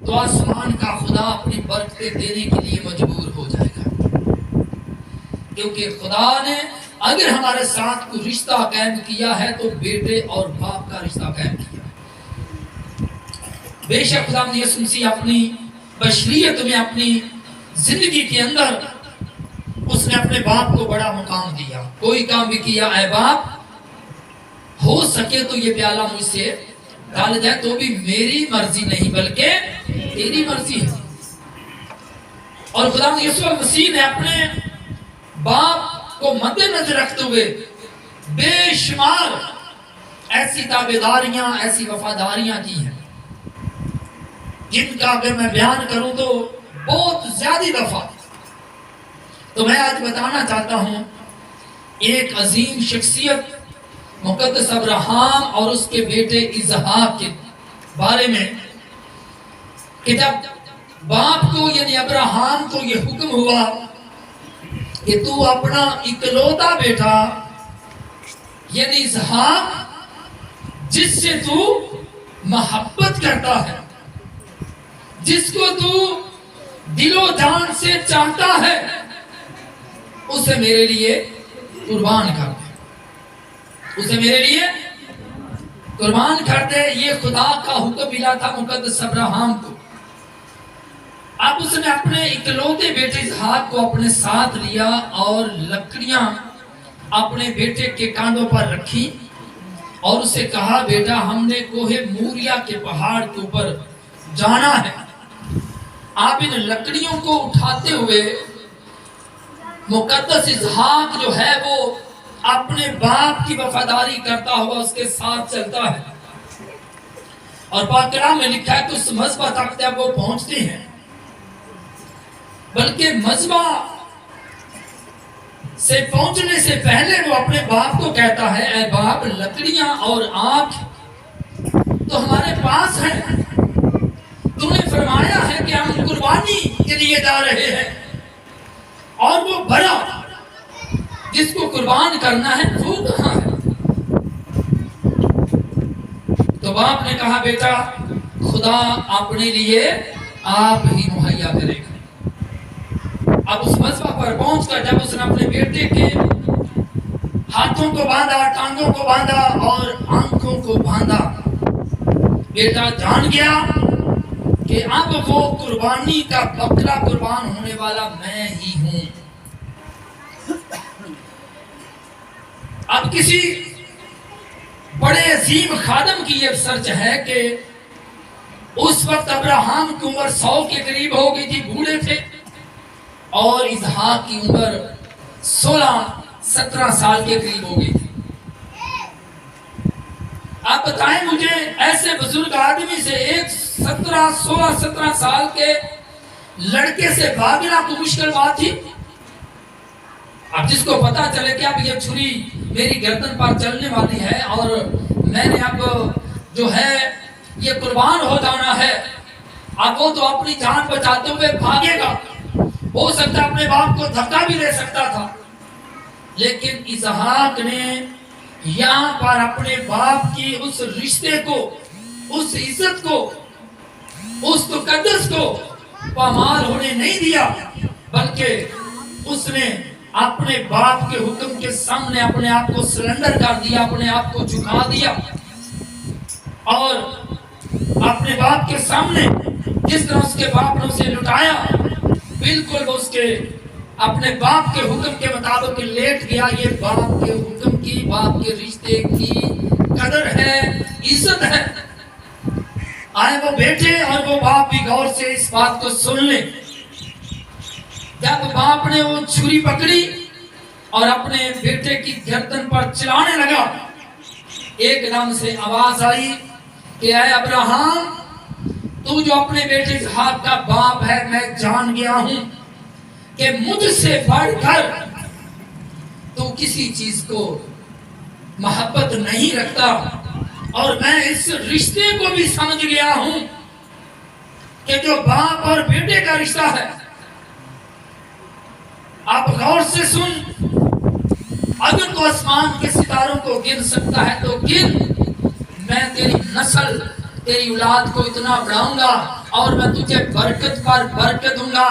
تو آسمان کا خدا اپنی برکتیں دینے کے لیے مجبور ہو جائے گا، کیونکہ خدا نے اگر ہمارے ساتھ کوئی رشتہ قائم کیا ہے تو بیٹے اور باپ کا رشتہ قائم کیا ہے۔ بے شک خدا یسوع مسیح اپنی بشریت میں، اپنی زندگی کے اندر اس نے اپنے باپ کو بڑا مقام دیا۔ کوئی کام بھی کیا، اے باپ ہو سکے تو یہ پیالہ مجھ سے ڈال جائے، تو بھی میری مرضی نہیں بلکہ تیری مرضی ہے۔ اور خدا یسوع مسیح نے اپنے باپ کو مد نظر رکھتے ہوئے بے شمار ایسی تابعداریاں، ایسی وفاداریاں کی ہیں جن کا اگر میں بیان کروں تو بہت زیادہ دفعہ۔ تو میں آج بتانا چاہتا ہوں ایک عظیم شخصیت مقدس ابراہیم اور اس کے بیٹے اسحاق کے بارے میں، کہ جب باپ کو یعنی ابراہیم کو یہ حکم ہوا کہ تو اپنا اکلوتا بیٹا یعنی اسحاق جس سے تو محبت کرتا ہے، جس کو تو دل و جان سے چاہتا ہے، اسے میرے لیے قربان کر دے، اسے میرے لیے قربان کر دے۔ یہ خدا کا حکم ملا تھا مقدس ابراہیم کو۔ اب اس نے اپنے اکلوتے بیٹے اسحاق کو اپنے ساتھ لیا اور لکڑیاں اپنے بیٹے کے کاندھوں پر رکھی اور اسے کہا بیٹا ہم نے کوہ موریا کے پہاڑ کے اوپر جانا ہے، آپ ان لکڑیوں کو اٹھاتے ہوئے مقدس اسحاق جو ہے وہ اپنے باپ کی وفاداری کرتا ہوا اس کے ساتھ چلتا ہے۔ اور پاک کلام میں لکھا ہے کہ اس مذبح تک جب وہ پہنچتے ہیں، بلکہ مذبح سے پہنچنے سے پہلے وہ اپنے باپ کو کہتا ہے اے باپ لکڑیاں اور آنکھ تو ہمارے پاس ہیں، تم نے فرمایا ہے کہ ہم قربانی کے لیے جا رہے ہیں، اور وہ بڑا جس کو قربان کرنا ہے وہ کہاں ہے؟ تو باپ نے کہا بیٹا خدا اپنے لیے آپ ہی مہیا کرے گا۔ اب اس مذبح پر پہنچ کر جب اس نے اپنے بیٹے کے ہاتھوں کو باندھا، ٹانگوں کو باندھا اور آنکھوں کو باندھا، بیٹا جان گیا کہ اب وہ قربانی کا بکرا قربان ہونے والا میں ہی ہوں۔ اب کسی بڑے عظیم خادم کی یہ سرچ ہے کہ اس وقت ابراہیم کی عمر 100 کے قریب ہو گئی تھی، بوڑھے تھے، اور اسحاق کی عمر 16-17 سال کے قریب ہو گئی تھی۔ آپ بتائیں مجھے ایسے بزرگ آدمی سے ایک 16-17 سال کے لڑکے سے بھاگنا کوئی مشکل بات تھی؟ اب جس کو پتا چلے کہ اب یہ چھری میری گردن پر چلنے والی ہے اور میں نے اب جو ہے یہ قربان ہو جانا ہے، اب وہ تو اپنی جان بچاتے ہوئے بھاگے گا، ہو سکتا اپنے باپ کو دھکا بھی دے سکتا تھا، لیکن اسحاق نے یہاں پر اپنے باپ کی اس رشتے کو، اس عزت کو، اس تقدس کو پامال ہونے نہیں دیا، بلکہ اس نے اپنے باپ کے حکم کے سامنے اپنے آپ کو سرنڈر کر دیا، اپنے آپ کو جھکا دیا، اور اپنے باپ کے سامنے جس طرح اس کے باپ نے اسے لٹایا بالکل اس کے اپنے باپ کے حکم کے مطابق لیٹ گیا۔ یہ باپ کے حکم کی، باپ کے رشتے کی قدر ہے، عزت ہے۔ آئے وہ بیٹے اور وہ باپ بھی غور سے اس بات کو سن لیں۔ جب باپ نے وہ چھری پکڑی اور اپنے بیٹے کی گردن پر چلانے لگا، ایک دم سے آواز آئی کہ اے ابراہیم تو جو اپنے بیٹے اسحاق کا باپ ہے، میں جان گیا ہوں کہ مجھ سے بڑھ کر تو کسی چیز کو محبت نہیں رکھتا، اور میں اس رشتے کو بھی سمجھ گیا ہوں کہ جو باپ اور بیٹے کا رشتہ ہے۔ آپ غور سے سن، اگر تو آسمان کے ستاروں کو گن سکتا ہے تو گن، میں تیری نسل تیری اولاد کو اتنا بڑھاؤں گا اور میں تجھے برکت پر برکت دوں گا.